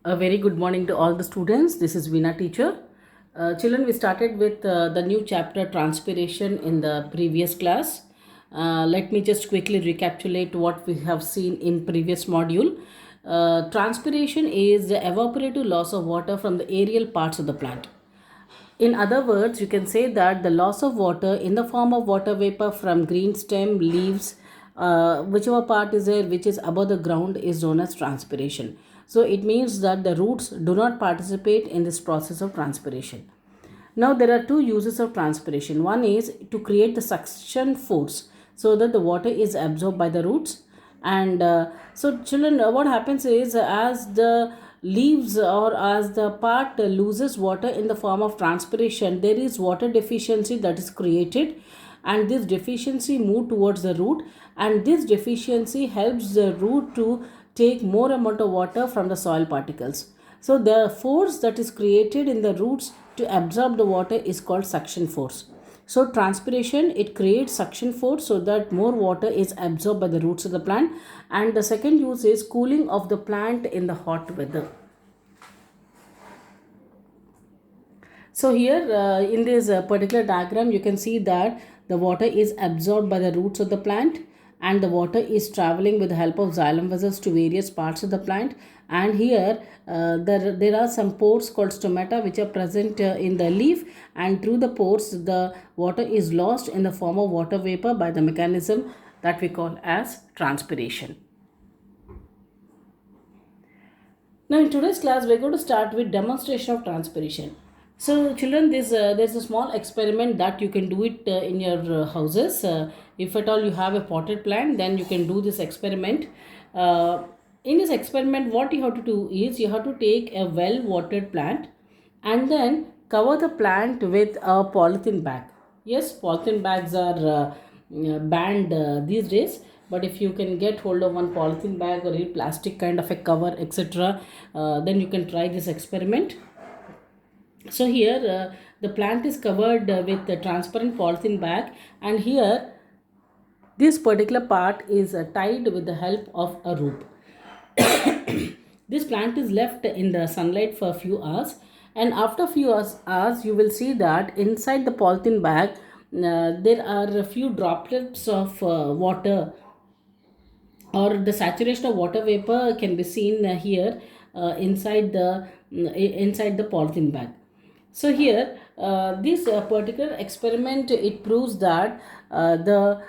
A very good morning to all the students. This is Veena teacher. Children, we started with the new chapter transpiration in the previous class. Let me just quickly recapitulate what we have seen in previous module. Transpiration is the evaporative loss of water from the aerial parts of the plant. In other words, you can say that the loss of water in the form of water vapor from green stem, leaves, whichever part is there which is above the ground is known as transpiration. So it means that the roots do not participate in this process of transpiration. Now there are two uses of transpiration. One is to create the suction force so that the water is absorbed by the roots. And so children, what happens is as the leaves or as the part loses water in the form of transpiration, there is water deficiency that is created, and this deficiency move towards the root, and this deficiency helps the root to take more amount of water from the soil particles. So the force that is created in the roots to absorb the water is called suction force. So transpiration, it creates suction force so that more water is absorbed by the roots of the plant. And the second use is cooling of the plant in the hot weather. So here in this particular diagram, you can see that the water is absorbed by the roots of the plant, and the water is traveling with the help of xylem vessels to various parts of the plant. And here there are some pores called stomata which are present in the leaf, and through the pores the water is lost in the form of water vapor by the mechanism that we call as transpiration. Now in today's class, we're going to start with demonstration of transpiration. So children, there's a small experiment that you can do it in your houses. If at all you have a potted plant, then you can do this experiment. In this experiment, what you have to do is you have to take a well watered plant and then cover the plant with a polythene bag. Yes, polythene bags are banned these days, but if you can get hold of one polythene bag or a plastic kind of a cover, etc., then you can try this experiment. So here the plant is covered with a transparent polythene bag, and here this particular part is tied with the help of a rope. This plant is left in the sunlight for a few hours, and after a few hours you will see that inside the polythene bag there are a few droplets of water, or the saturation of water vapor can be seen here inside the polythene bag. So here this particular experiment, it proves that the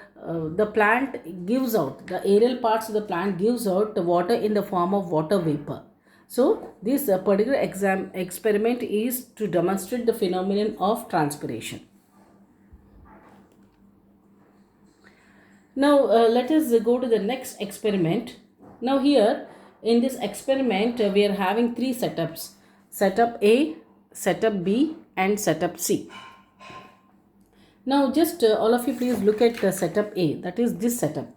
plant gives out, the aerial parts of the plant gives out the water in the form of water vapor. So this particular experiment is to demonstrate the phenomenon of transpiration. Now let us go to the next experiment. Now here in this experiment we are having three setups: setup A, setup B, and setup C. Now just all of you please look at setup A, that is this setup.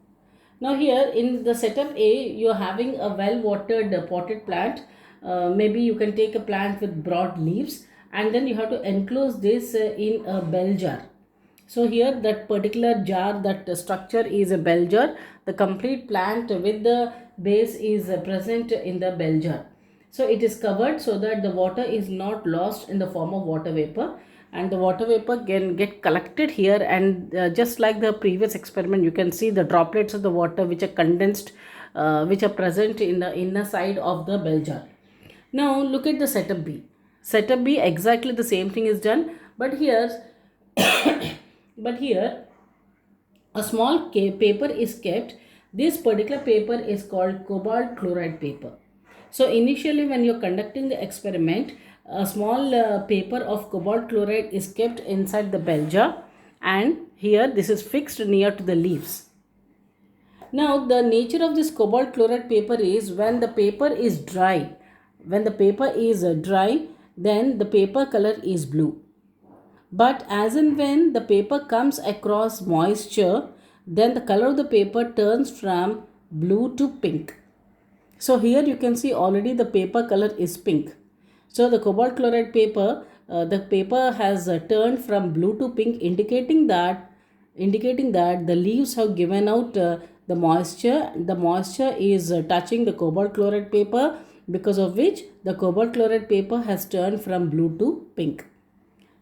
Now here in the setup A, you are having a well watered potted plant. Maybe you can take a plant with broad leaves, and then you have to enclose this in a bell jar. So here that particular jar, that structure is a bell jar. The complete plant with the base is present in the bell jar. So it is covered so that the water is not lost in the form of water vapor, and the water vapor can get collected here, and just like the previous experiment, you can see the droplets of the water which are condensed, which are present in the inner side of the bell jar. Now look at the setup B. Setup B, exactly the same thing is done, but here a small paper is kept. This particular paper is called cobalt chloride paper. So initially when you're conducting the experiment, a small paper of cobalt chloride is kept inside the bell jar, and here this is fixed near to the leaves. Now the nature of this cobalt chloride paper is, when the paper is dry, then the paper color is blue. But as and when the paper comes across moisture, then the color of the paper turns from blue to pink. So here you can see already the paper color is pink. So the cobalt chloride paper, the paper has turned from blue to pink, indicating that the leaves have given out the moisture. The moisture is touching the cobalt chloride paper. because of which the cobalt chloride paper has turned from blue to pink.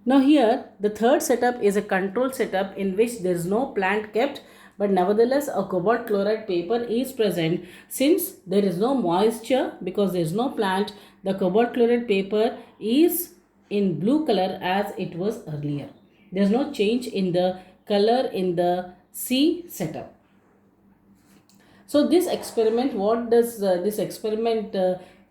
Now here the third setup is a control setup in which there is no plant kept, but nevertheless a cobalt chloride paper is present. Since there is no moisture because there is no plant, the cobalt chloride paper is in blue color as it was earlier. There is no change in the color in the C setup. So this experiment, what does this experiment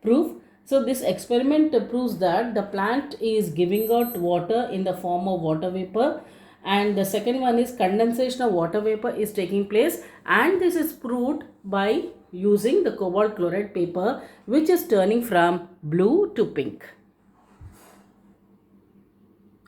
prove? So this experiment proves that the plant is giving out water in the form of water vapor, and the second one is condensation of water vapor is taking place, and this is proved by using the cobalt chloride paper, which is turning from blue to pink.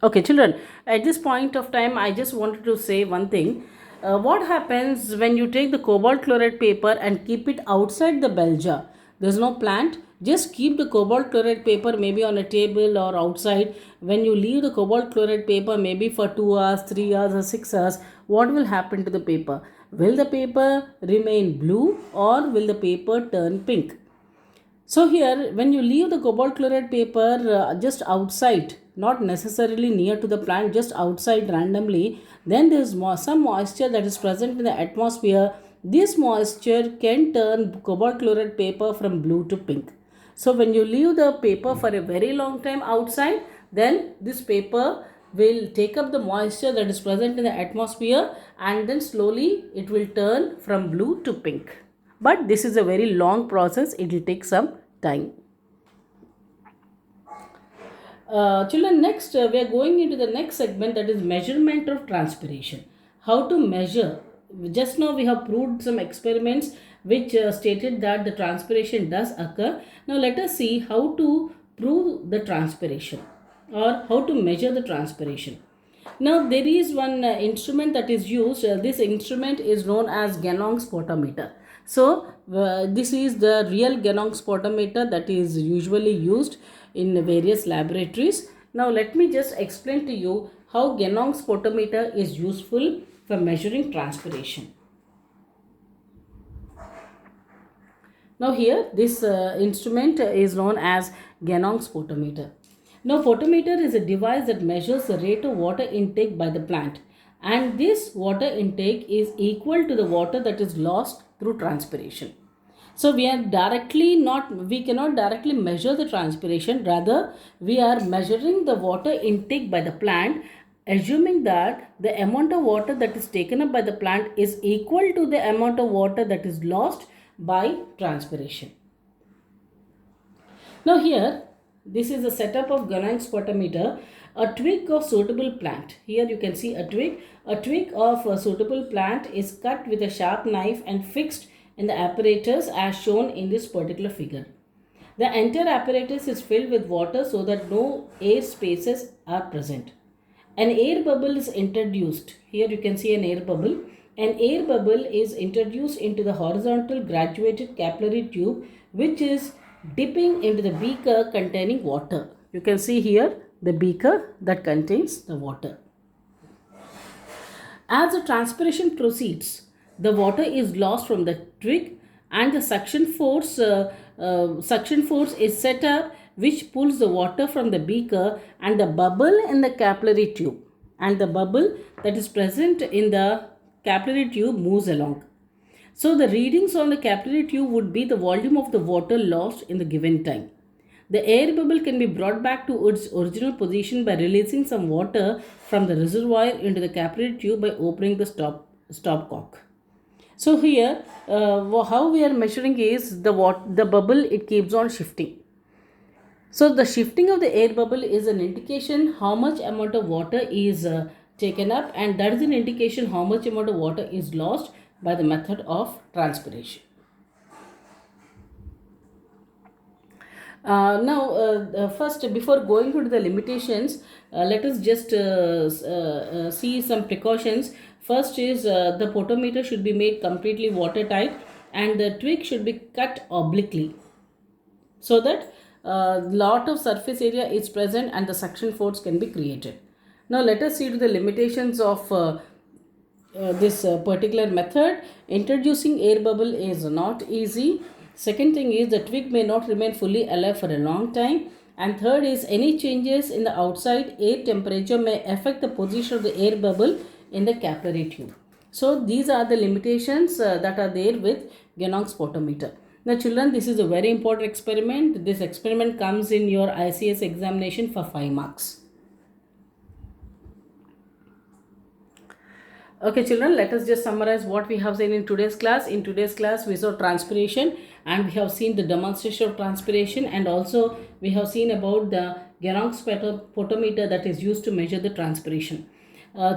Okay, children, at this point of time, I just wanted to say one thing. What happens when you take the cobalt chloride paper and keep it outside the bell jar? There's no plant. Just keep the cobalt chloride paper maybe on a table or outside. When you leave the cobalt chloride paper maybe for 2 hours, 3 hours or 6 hours, what will happen to the paper? Will the paper remain blue or will the paper turn pink? So here, when you leave the cobalt chloride paper just outside, not necessarily near to the plant, just outside randomly, then there is some moisture that is present in the atmosphere. This moisture can turn cobalt chloride paper from blue to pink. So when you leave the paper for a very long time outside, then this paper will take up the moisture that is present in the atmosphere, and then slowly it will turn from blue to pink. But this is a very long process. It will take some time. Children, next we are going into the next segment, that is measurement of transpiration. How to measure? Just now we have proved some experiments which stated that the transpiration does occur. Now let us see how to prove the transpiration or how to measure the transpiration. Now there is one instrument that is used. This instrument is known as Ganong spotometer. So this is the real Ganong spotometer that is usually used in various laboratories. Now let me just explain to you how Ganong spotometer is useful for measuring transpiration. Now here this instrument is known as Ganong spotometer. Now photometer is a device that measures the rate of water intake by the plant, and this water intake is equal to the water that is lost through transpiration. So we cannot directly measure the transpiration, rather we are measuring the water intake by the plant, assuming that the amount of water that is taken up by the plant is equal to the amount of water that is lost by transpiration. Now here, this is a setup of Ganong spotometer. A twig of suitable plant. Here you can see a twig. A twig of a suitable plant is cut with a sharp knife and fixed in the apparatus as shown in this particular figure. The entire apparatus is filled with water so that no air spaces are present. An air bubble is introduced. Here you can see an air bubble. An air bubble is introduced into the horizontal graduated capillary tube, which is dipping into the beaker containing water. You can see here the beaker that contains the water. As the transpiration proceeds, the water is lost from the twig, and the suction force is set up, which pulls the water from the beaker and the bubble in the capillary tube, and the bubble that is present in the capillary tube moves along. So the readings on the capillary tube would be the volume of the water lost in the given time. The air bubble can be brought back to its original position by releasing some water from the reservoir into the capillary tube by opening the stopcock. So here, how we are measuring is the bubble, it keeps on shifting. So the shifting of the air bubble is an indication how much amount of water is taken up, and that is an indication how much amount of water is lost by the method of transpiration. First, before going into the limitations, let us just see some precautions. First is the photometer should be made completely watertight, and the twig should be cut obliquely so that lot of surface area is present and the suction force can be created. Now let us see to the limitations of this particular method. Introducing air bubble is not easy. Second thing is the twig may not remain fully alive for a long time. And third is any changes in the outside air temperature may affect the position of the air bubble in the capillary tube. So these are the limitations that are there with Genong spotometer. Now children, this is a very important experiment. This experiment comes in your ICS examination for 5 marks. Okay children, let us just summarize what we have seen in today's class. In today's class, we saw transpiration and we have seen the demonstration of transpiration, and also we have seen about the Genong spotometer that is used to measure the transpiration.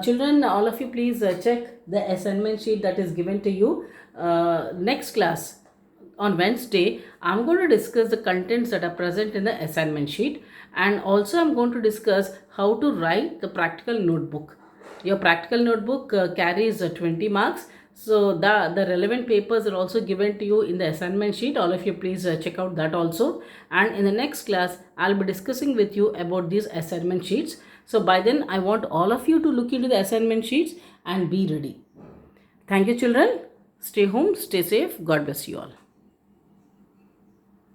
Children, all of you please check the assignment sheet that is given to you. Next class on Wednesday, I'm going to discuss the contents that are present in the assignment sheet, and also I'm going to discuss how to write the practical notebook. Your practical notebook carries 20 marks. So the relevant papers are also given to you in the assignment sheet. All of you please check out that also. And in the next class, I'll be discussing with you about these assignment sheets. So by then, I want all of you to look into the assignment sheets and be ready. Thank you children. Stay home, stay safe. God bless you all.